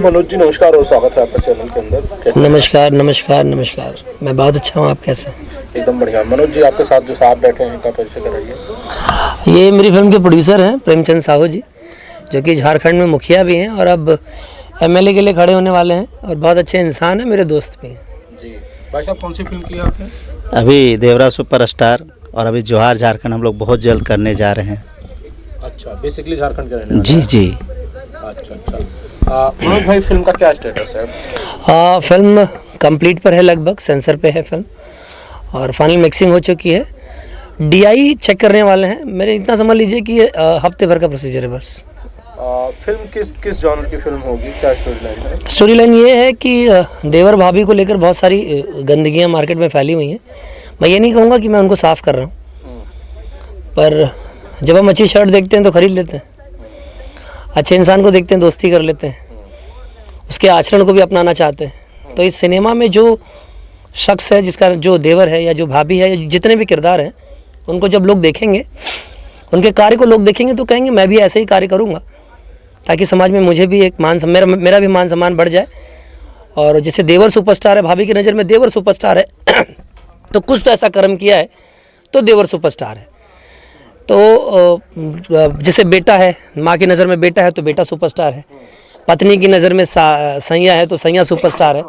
मनोज जी नमस्कार और स्वागत है आपका चैनल के अंदर। कैसे? नमस्कार नमस्कार नमस्कार। मैं बहुत अच्छा हूँ, आप कैसे? एकदम बढ़िया। मनोज जी आपके साथ जो साहब बैठे हैं इनका परिचय कराइए। ये मेरी फिल्म के प्रोड्यूसर हैं प्रेमचंद साहू जी, जो कि झारखंड में मुखिया भी हैं और अब एमएलए के लिए खड़े होने वाले हैं और बहुत अच्छे इंसान हैं, मेरे दोस्त भी हैं। जी भाई साहब, कौन सी फिल्म की है आपने? अभी देवरा सुपरस्टार और अभी जोहार झारखंड हम लोग बहुत जल्द करने जा रहे हैं। अच्छा, बेसिकली झारखंड के रहने वाले जी हैं। जी। अच्छा। मनोज भाई, फिल्म का क्या स्टेटस है? फिल्म कंप्लीट पर है, लगभग सेंसर पे है फिल्म और फाइनल मिक्सिंग हो चुकी है। डीआई चेक करने वाले हैं। मेरे इतना समझ लीजिए कि हफ्ते भर का प्रोसीजर है बस। फिल्म किस जॉनर की फिल्म होगी? क्या स्टोरी लाइन है? स्टोरी लाइन ये है कि देवर भाभी को लेकर बहुत सारी गंदगियाँ मार्केट में फैली हुई हैं। मैं ये नहीं कहूँगा कि मैं उनको साफ़ कर रहा हूँ, पर जब हम अच्छी शर्ट देखते हैं तो ख़रीद लेते हैं, अच्छे इंसान को देखते हैं दोस्ती कर लेते हैं, उसके आचरण को भी अपनाना चाहते हैं। तो इस सिनेमा में जो शख्स है, जिसका जो देवर है या जो भाभी है या जितने भी किरदार हैं, उनको जब लोग देखेंगे, उनके कार्य को लोग देखेंगे तो कहेंगे मैं भी ऐसे ही कार्य करूँगा, ताकि समाज में मुझे भी एक मेरा भी मान सम्मान बढ़ जाए। और जैसे देवर सुपरस्टार है, भाभी की नज़र में देवर सुपरस्टार है तो कुछ तो ऐसा कर्म किया है तो देवर सुपरस्टार है। तो जैसे बेटा है, माँ की नज़र में बेटा है तो बेटा सुपरस्टार है, पत्नी की नज़र में सैया है तो सैया सुपरस्टार है।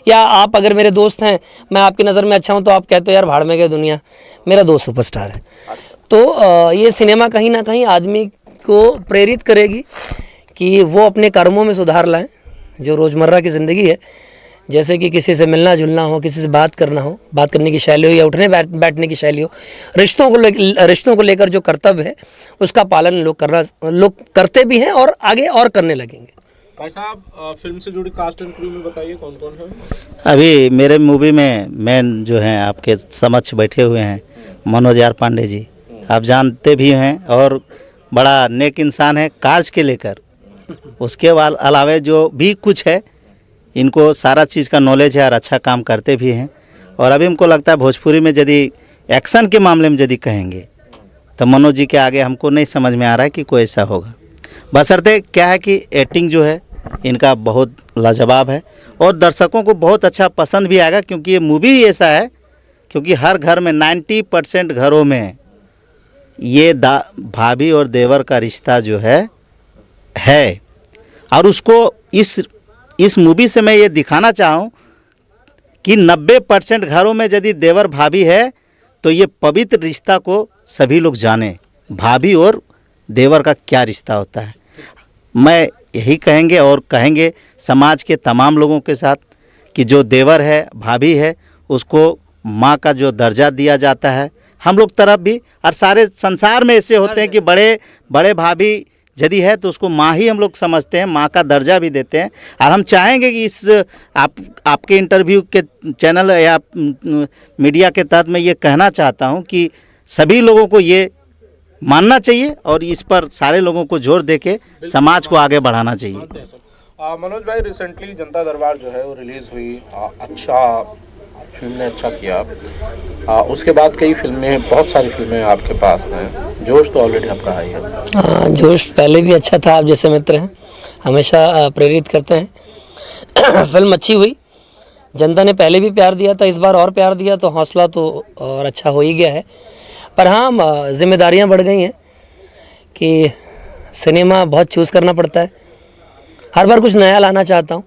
या आप अगर मेरे दोस्त हैं, मैं आपकी नज़र में अच्छा हूँ तो आप कहते हो यार भाड़ में गए दुनिया, मेरा दोस्त सुपरस्टार है। तो ये सिनेमा कहीं ना कहीं आदमी को प्रेरित करेगी कि वो अपने कर्मों में सुधार लाएं। जो रोज़मर्रा की ज़िंदगी है, जैसे कि किसी से मिलना जुलना हो, किसी से बात करना हो, बात करने की शैली हो या उठने बैठने की शैली हो, रिश्तों को लेकर जो कर्तव्य है उसका पालन लोग करते भी हैं और आगे और करने लगेंगे। भाई साहब, फिल्म से जुड़ी कास्ट एंड क्रू में बताइए कौन कौन है? अभी मेरे मूवी में मेन जो हैं आपके समक्ष बैठे हुए हैं मनोज आर पांडे जी, आप जानते भी हैं और बड़ा नेक इंसान है कार्य के लेकर। उसके बाद अलावे जो भी कुछ है, इनको सारा चीज़ का नॉलेज है और अच्छा काम करते भी हैं। और अभी हमको लगता है भोजपुरी में यदि एक्शन के मामले में यदि कहेंगे तो मनोज जी के आगे हमको नहीं समझ में आ रहा है कि कोई ऐसा होगा। बशर्ते क्या है कि एक्टिंग जो है इनका बहुत लाजवाब है और दर्शकों को बहुत अच्छा पसंद भी आएगा, क्योंकि ये मूवी ऐसा है क्योंकि हर घर में 90% घरों में ये भाभी और देवर का रिश्ता जो है और उसको इस मूवी से मैं ये दिखाना चाहूँ कि 90% घरों में यदि देवर भाभी है तो ये पवित्र रिश्ता को सभी लोग जाने, भाभी और देवर का क्या रिश्ता होता है। मैं यही कहेंगे समाज के तमाम लोगों के साथ कि जो देवर है भाभी है उसको माँ का जो दर्जा दिया जाता है, हम लोग तरफ भी और सारे संसार में ऐसे होते हैं कि बड़े भाभी यदि है तो उसको माँ ही हम लोग समझते हैं, माँ का दर्जा भी देते हैं। और हम चाहेंगे कि इस आपके इंटरव्यू के चैनल या मीडिया के तहत मैं ये कहना चाहता हूँ कि सभी लोगों को ये मानना चाहिए और इस पर सारे लोगों को जोर देके समाज को आगे बढ़ाना चाहिए। मनोज भाई, रिसेंटली जनता दरबार जो है वो रिलीज़ हुई, अच्छा फिल्म ने अच्छा किया। उसके बाद कई फिल्में, बहुत सारी फिल्में आपके पास हैं। जोश तो ऑलरेडी आपका हाई है। जोश पहले भी अच्छा था, आप जैसे मित्र हैं हमेशा प्रेरित करते हैं। फिल्म अच्छी हुई, जनता ने पहले भी प्यार दिया था, इस बार और प्यार दिया तो हौसला तो और अच्छा हो ही गया है। पर हाँ, जिम्मेदारियां बढ़ गई हैं कि सिनेमा बहुत चूज़ करना पड़ता है, हर बार कुछ नया लाना चाहता हूँ।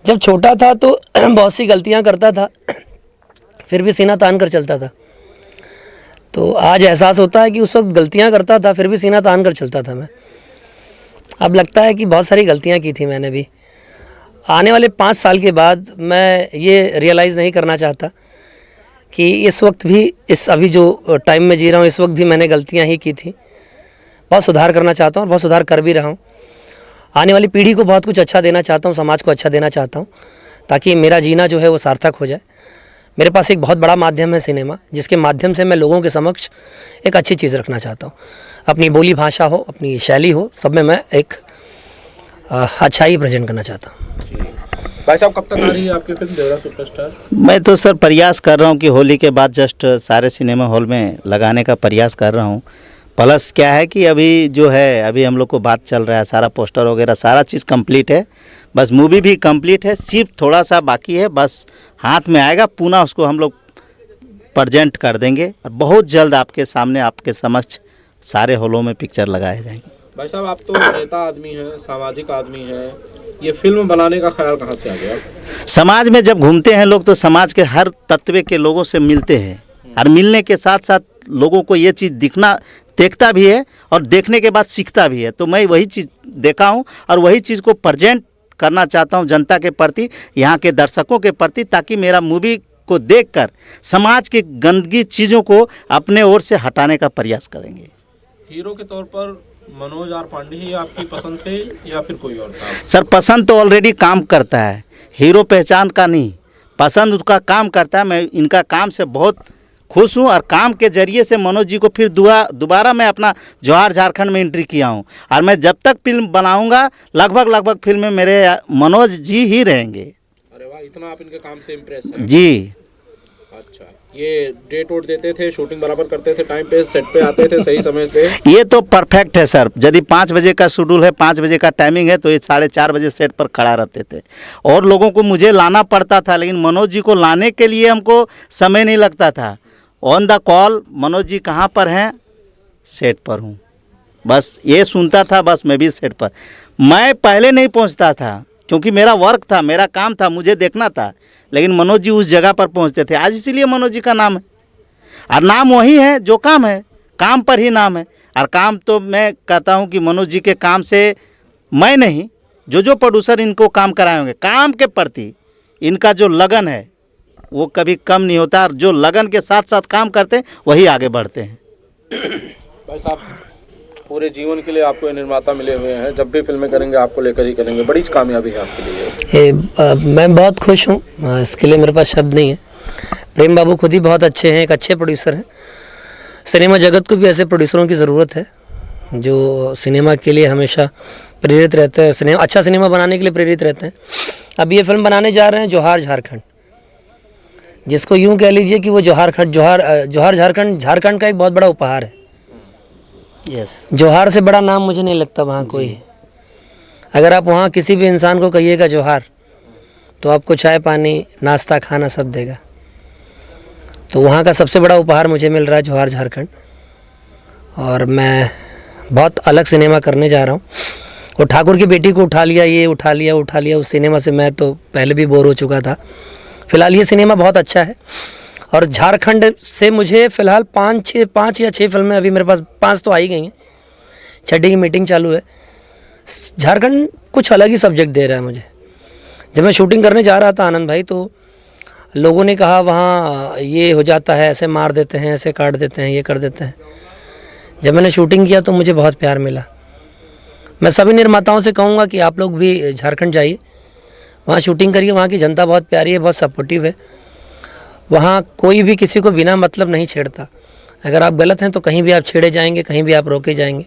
जब छोटा था तो बहुत सी गलतियाँ करता था, फिर भी सीना तान कर चलता था। तो आज एहसास होता है कि उस वक्त गलतियाँ करता था फिर भी सीना तान कर चलता था मैं। अब लगता है कि बहुत सारी गलतियाँ की थी मैंने भी। आने वाले 5 साल के बाद मैं ये रियलाइज़ नहीं करना चाहता कि इस वक्त भी, अभी जो टाइम में जी रहा हूँ, इस वक्त भी मैंने गलतियाँ ही की थी। बहुत सुधार करना चाहता हूँ और बहुत सुधार कर भी रहा हूँ। आने वाली पीढ़ी को बहुत कुछ अच्छा देना चाहता हूँ, समाज को अच्छा देना चाहता हूँ, ताकि मेरा जीना जो है वो सार्थक हो जाए। मेरे पास एक बहुत बड़ा माध्यम है सिनेमा, जिसके माध्यम से मैं लोगों के समक्ष एक अच्छी चीज़ रखना चाहता हूँ। अपनी बोली भाषा हो, अपनी शैली हो, सब में मैं एक अच्छा ही प्रेजेंट करना चाहता हूँ। भाई साहब, कब तक आ रही है आपकी फिल्म देवरा सुपरस्टार? मैं तो सर प्रयास कर रहा हूँ कि होली के बाद जस्ट सारे सिनेमा हॉल में लगाने का प्रयास कर रहा हूँ। प्लस क्या है कि अभी जो है अभी हम लोग को बात चल रहा है, सारा पोस्टर वगैरह सारा चीज़ कंप्लीट है, बस मूवी भी कंप्लीट है, सिर्फ थोड़ा सा बाकी है, बस हाथ में आएगा, पुनः उसको हम लोग प्रेजेंट कर देंगे और बहुत जल्द आपके सामने आपके समक्ष सारे हॉलों में पिक्चर लगाए जाएंगे। भाई साहब, आप तो नेता आदमी हैं, सामाजिक आदमी हैं, ये फिल्म बनाने का ख्याल कहाँ से आ गया? समाज में जब घूमते हैं लोग तो समाज के हर तत्व के लोगों से मिलते हैं और मिलने के साथ साथ लोगों को ये चीज़ देखता भी है और देखने के बाद सीखता भी है। तो मैं वही चीज़ देखा हूँ और वही चीज़ को प्रेजेंट करना चाहता हूँ जनता के प्रति, यहाँ के दर्शकों के प्रति, ताकि मेरा मूवी को देखकर समाज की गंदगी चीज़ों को अपने ओर से हटाने का प्रयास करेंगे। हीरो के तौर पर मनोज आर पांडे ही आपकी पसंद थे या फिर कोई और था? सर पसंद तो ऑलरेडी काम करता है, हीरो पहचान का नहीं, पसंद उसका काम करता है। मैं इनका काम से बहुत खुश हूँ और काम के जरिए से मनोज जी को फिर दोबारा मैं अपना जौहर झारखंड में एंट्री किया हूँ और मैं जब तक फिल्म बनाऊँगा लगभग फिल्म में मेरे मनोज जी ही रहेंगे। अरे वाह, इतना आप इनके काम से इम्प्रेस हैं? जी। अच्छा, ये डेट वोट देते थे, शूटिंग बराबर करते थे, टाइम पे सेट पे आते थे सही समय पे? ये तो परफेक्ट है सर। यदि 5 बजे का शेड्यूल है, 5 बजे का टाइमिंग है, तो ये 4:30 बजे सेट पर खड़ा रहते थे और लोगों को मुझे लाना पड़ता था, लेकिन मनोज जी को लाने के लिए हमको समय नहीं लगता था। On the call Manoj ji कहाँ पर हैं, सेट पर हूँ, बस ये सुनता था, बस मैं भी सेट पर। मैं पहले नहीं पहुँचता था क्योंकि मेरा वर्क था, मेरा काम था, मुझे देखना था, लेकिन मनोज जी उस जगह पर पहुँचते थे। आज इसीलिए मनोज जी का नाम है और नाम वही है जो काम है, काम पर ही नाम है। और काम तो मैं कहता हूँ कि मनोज जी के काम से मैं नहीं, जो प्रोड्यूसर इनको काम कराए होंगे, काम के प्रति इनका जो लगन है वो कभी कम नहीं होता और जो लगन के साथ साथ काम करते हैं वही आगे बढ़ते हैं। भाई साहब, पूरे जीवन के लिए आपको ये निर्माता मिले हुए हैं, जब भी फिल्में करेंगे आपको लेकर ही करेंगे, बड़ी कामयाबी है आपके लिए। मैं बहुत खुश हूँ, इसके लिए मेरे पास शब्द नहीं है। प्रेम बाबू खुद ही बहुत अच्छे हैं, एक अच्छे प्रोड्यूसर हैं। सिनेमा जगत को भी ऐसे प्रोड्यूसरों की ज़रूरत है जो सिनेमा के लिए हमेशा प्रेरित रहते हैं, अच्छा सिनेमा बनाने के लिए प्रेरित रहते हैं। अब ये फिल्म बनाने जा रहे हैं जौहर झारखंड, जिसको यूँ कह लीजिए कि वो जौहर झारखंड का एक बहुत बड़ा उपहार है। यस। जौहर से बड़ा नाम मुझे नहीं लगता वहाँ कोई है। अगर आप वहाँ किसी भी इंसान को कहिएगा जौहर, तो आपको चाय पानी नाश्ता खाना सब देगा। तो वहाँ का सबसे बड़ा उपहार मुझे मिल रहा है जौहर झारखंड, और मैं बहुत अलग सिनेमा करने जा रहा हूँ। वो ठाकुर की बेटी को उठा लिया, ये उठा लिया, उस सिनेमा से मैं तो पहले भी बोर हो चुका था। फ़िलहाल ये सिनेमा बहुत अच्छा है और झारखंड से मुझे फ़िलहाल 5 या 6 फिल्में, अभी मेरे पास 5 तो आ ही गई हैं, 6ठी की मीटिंग चालू है। झारखंड कुछ अलग ही सब्जेक्ट दे रहा है मुझे। जब मैं शूटिंग करने जा रहा था आनंद भाई, तो लोगों ने कहा वहाँ ये हो जाता है, ऐसे मार देते हैं, ऐसे काट देते हैं, ये कर देते हैं। जब मैंने शूटिंग किया तो मुझे बहुत प्यार मिला। मैं सभी निर्माताओं से कहूँगा कि आप लोग भी झारखंड जाइए, वहाँ शूटिंग करिए। वहाँ की जनता बहुत प्यारी है, बहुत सपोर्टिव है। वहाँ कोई भी किसी को बिना मतलब नहीं छेड़ता। अगर आप गलत हैं तो कहीं भी आप छेड़े जाएंगे, कहीं भी आप रोके जाएंगे।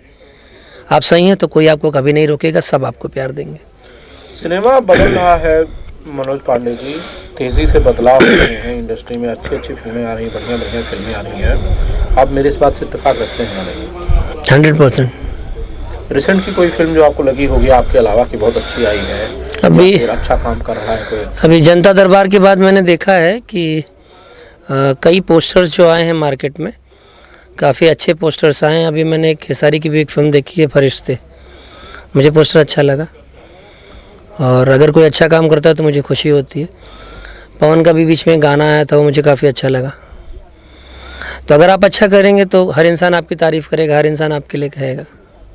आप सही हैं तो कोई आपको कभी नहीं रोकेगा, सब आपको प्यार देंगे। सिनेमा बदल रहा है मनोज पांडे जी, तेज़ी से बदलाव हो रहे हैं इंडस्ट्री में, अच्छी फिल्में आ रही हैं, बढ़िया फिल्में आ रही हैं। आप मेरे इस बात से इत्तेफाक रखते हैं या नहीं? 100%। रिसेंट की कोई फिल्म जो आपको लगी होगी आपके अलावा कि बहुत अच्छी आई है, अभी अच्छा काम कर रहा है कोई? अभी जनता दरबार के बाद मैंने देखा है कि कई पोस्टर्स जो आए हैं मार्केट में, काफ़ी अच्छे पोस्टर्स आए हैं। अभी मैंने एक खेसारी की भी एक फिल्म देखी है, फरिश्ते, मुझे पोस्टर अच्छा लगा और अगर कोई अच्छा काम करता है तो मुझे खुशी होती है। पवन का भी बीच में गाना आया था, वो मुझे काफ़ी अच्छा लगा। तो अगर आप अच्छा करेंगे तो हर इंसान आपकी तारीफ़ करेगा, हर इंसान आपके लिए कहेगा।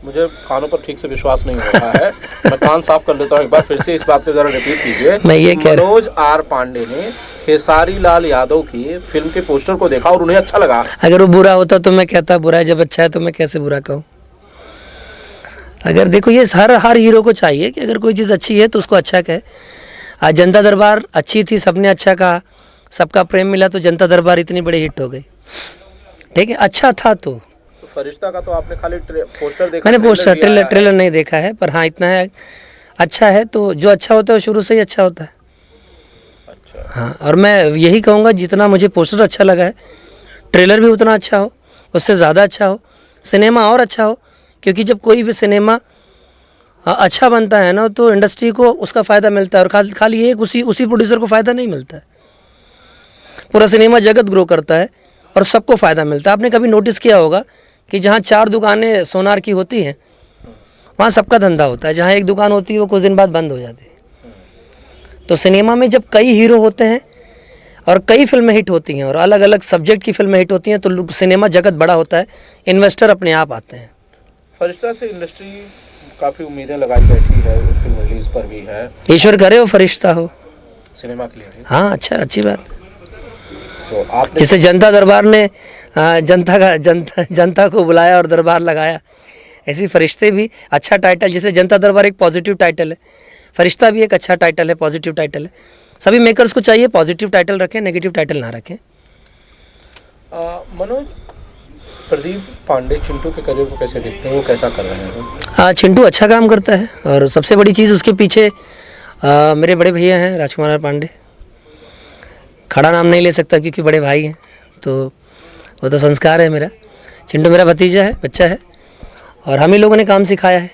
मुझे कानों पर ठीक से विश्वास नहीं हो रहा है, मैं कान साफ कर लेता हूँ एक बार फिर से, इस बात को जरा रिपीट कीजिए। मैं ये कह रहा हूँ, मनोज आर पांडे ने खेसारी लाल यादव की फिल्म के पोस्टर को देखा और उन्हें अच्छा लगा। अगर वो बुरा होता तो मैं कहता बुरा है, जब अच्छा है तो मैं कैसे बुरा कहूँ? अगर देखो, ये हर हीरो को चाहिए कि अगर कोई चीज़ अच्छी है तो उसको अच्छा कहे। आज जनता दरबार अच्छी थी, सबने अच्छा कहा, सबका प्रेम मिला, तो जनता दरबार इतनी बड़ी हिट हो गई। ठीक है, अच्छा था तो फरिश्ता का तो आपने खाली पोस्टर देखा? मैंने पोस्टर ट्रेलर नहीं देखा है, पर हाँ इतना है, अच्छा है। तो जो अच्छा होता है वो शुरू से ही अच्छा होता है। अच्छा। हाँ, और मैं यही कहूँगा, जितना मुझे पोस्टर अच्छा लगा है, ट्रेलर भी उतना अच्छा हो, उससे ज़्यादा अच्छा हो, सिनेमा और अच्छा हो, क्योंकि जब कोई भी सिनेमा अच्छा बनता है ना तो इंडस्ट्री को उसका फ़ायदा मिलता है, और खाली एक उसी प्रोड्यूसर को फ़ायदा नहीं मिलता है, पूरा सिनेमा जगत ग्रो करता है और सबको फ़ायदा मिलता है। आपने कभी नोटिस किया होगा कि जहाँ 4 दुकानें सोनार की होती हैं वहाँ सबका धंधा होता है, जहाँ एक दुकान होती है वो कुछ दिन बाद बंद हो जाती है। तो सिनेमा में जब कई हीरो होते हैं और कई फिल्में हिट होती हैं और अलग अलग सब्जेक्ट की फिल्में हिट होती हैं तो सिनेमा जगत बड़ा होता है, इन्वेस्टर अपने आप आते हैं। फरिश्ता से इंडस्ट्री काफ़ी उम्मीदें लगाई बैठी है, फिल्म रिलीज पर भी है। ईश्वर करे वो फरिश्ता हो सिनेमा के लिए भी। हाँ, अच्छा, अच्छी बात। तो आपने जिसे जनता दरबार ने जनता को बुलाया और दरबार लगाया, ऐसी फरिश्ते भी अच्छा टाइटल। जैसे जनता दरबार एक पॉजिटिव टाइटल है, फरिश्ता भी एक अच्छा टाइटल है, पॉजिटिव टाइटल है। सभी मेकर्स को चाहिए पॉजिटिव टाइटल रखें, नेगेटिव टाइटल ना रखें। मनोज, प्रदीप पांडे चिंटू के करियर को कैसे देखते हैं, वो कैसा कर रहे हैं? चिंटू अच्छा काम करता है और सबसे बड़ी चीज़ उसके पीछे मेरे बड़े भैया हैं राजकुमार पांडे। खड़ा नाम नहीं ले सकता क्योंकि बड़े भाई हैं, तो वो तो संस्कार है मेरा। चिंटू मेरा भतीजा है, बच्चा है, और हम ही लोगों ने काम सिखाया है,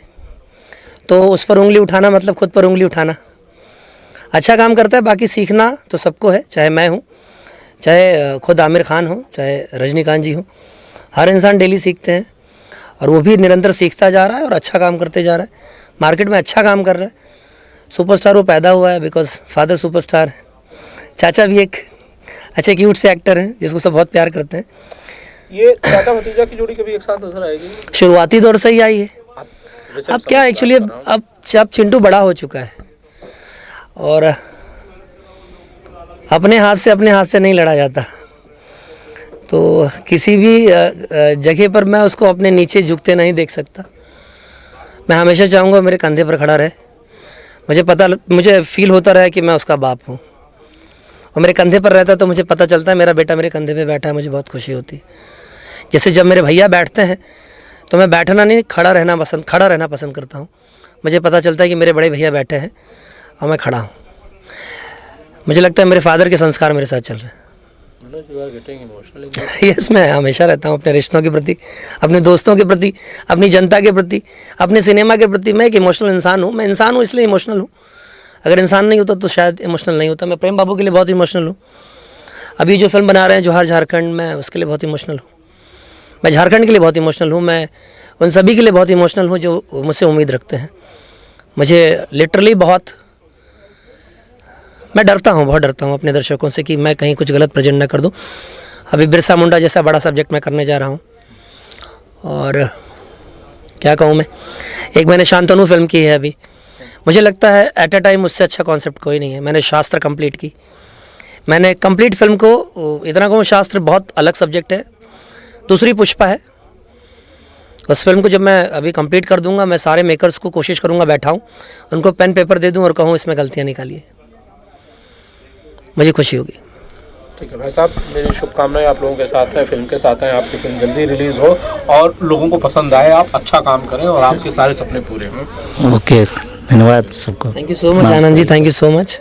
तो उस पर उंगली उठाना मतलब खुद पर उंगली उठाना। अच्छा काम करता है, बाकी सीखना तो सबको है, चाहे मैं हूँ, चाहे खुद आमिर खान हो, चाहे रजनीकांत जी हो। हर इंसान डेली सीखते हैं और वो भी निरंतर सीखता जा रहा है और अच्छा काम करते जा रहा है, मार्केट में अच्छा काम कर रहा है। सुपरस्टार वो पैदा हुआ है बिकॉज फादर सुपरस्टार है, चाचा भी एक अच्छे क्यूट से एक्टर हैं जिसको सब बहुत प्यार करते हैं। ये चाचा भतीजा की जोड़ी कभी एक साथ नजर आएगी? शुरुआती दौर से ही आई है। अब क्या एक्चुअली अब चिंटू बड़ा हो चुका है और अपने हाथ से नहीं लड़ा जाता, तो किसी भी जगह पर मैं उसको अपने नीचे झुकते नहीं देख सकता। मैं हमेशा चाहूँगा मेरे कंधे पर खड़ा रहे, मुझे फील होता रहा कि मैं उसका बाप हूँ, और मेरे कंधे पर रहता तो मुझे पता चलता है मेरा बेटा मेरे कंधे पे बैठा है, मुझे बहुत खुशी होती है। जैसे जब मेरे भैया बैठते हैं तो मैं बैठना नहीं, खड़ा रहना पसंद करता हूँ। मुझे पता चलता है कि मेरे बड़े भैया बैठे हैं और मैं खड़ा हूँ। मुझे लगता है मेरे फादर के संस्कार मेरे साथ चल रहे हैं। यस, मैं हमेशा रहता हूँ अपने रिश्तों के प्रति, अपने दोस्तों के प्रति, अपनी जनता के प्रति, अपने सिनेमा के प्रति। मैं एक इमोशनल इंसान हूँ, मैं इंसान हूँ इसलिए इमोशनल हूँ। अगर इंसान नहीं होता तो शायद इमोशनल नहीं होता। मैं प्रेम बाबू के लिए बहुत इमोशनल हूँ। अभी जो फिल्म बना रहे हैं जोहार झारखंड, मैं उसके लिए बहुत इमोशनल हूँ। मैं झारखंड के लिए बहुत इमोशनल हूँ। मैं उन सभी के लिए बहुत इमोशनल हूँ जो मुझसे उम्मीद रखते हैं। मुझे लिटरली मैं बहुत डरता हूँ अपने दर्शकों से कि मैं कहीं कुछ गलत प्रेजेंट ना कर दूँ। अभी बिरसा मुंडा जैसा बड़ा सब्जेक्ट मैं करने जा रहा हूँ, और क्या कहूँ मैं, एक मैंने शांतनु फिल्म की है अभी। मुझे लगता है एट अ टाइम उससे अच्छा कॉन्सेप्ट कोई नहीं है। मैंने शास्त्र कंप्लीट की, मैंने कंप्लीट फिल्म को इतना कहूँ, शास्त्र बहुत अलग सब्जेक्ट है। दूसरी पुष्पा है। उस फिल्म को जब मैं अभी कंप्लीट कर दूंगा, मैं सारे मेकर्स को कोशिश करूंगा बैठाऊं, उनको पेन पेपर दे दूं और कहूं इसमें गलतियां निकालिए, मुझे खुशी होगी। ठीक है भाई साहब, मेरी शुभकामनाएं आप लोगों के साथ है, फिल्म के साथ हैं। आपकी फिल्म जल्दी रिलीज़ हो और लोगों को पसंद आए, आप अच्छा काम करें और आपके सारे सपने पूरे हों। ओके, धन्यवाद सबको। Thank you so much Anand ji, thank you so much.